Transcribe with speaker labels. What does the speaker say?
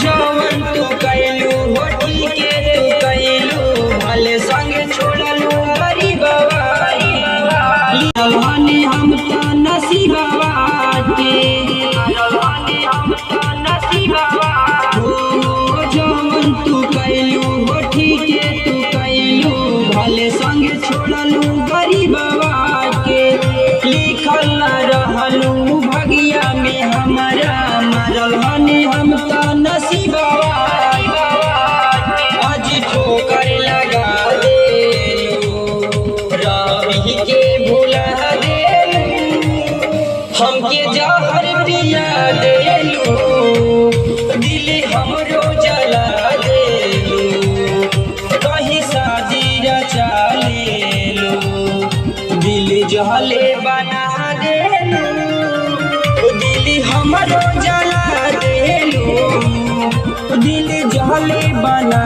Speaker 1: जवन तू कैलू होठी के तू कैलू भले संग छोड़लू गरीबवा रहनी हम तो नसीबवा के रहनी हम तो नसीबवा हो जवन तू कैलू होठी के तू कैलू भले संग छोड़लू गरीबवा के लिखल न रहलू भगिया में हमारा मरल हनी हम तो नसीबवा आज ठोकर लगा देलू रवि के भुला देलू हमके जहर पिया देलू दिल हमरो जला देलू कहीं शादी रचा लेलू दिल जहले बना देलू दिल हमरो जला देलू दिल जहले बना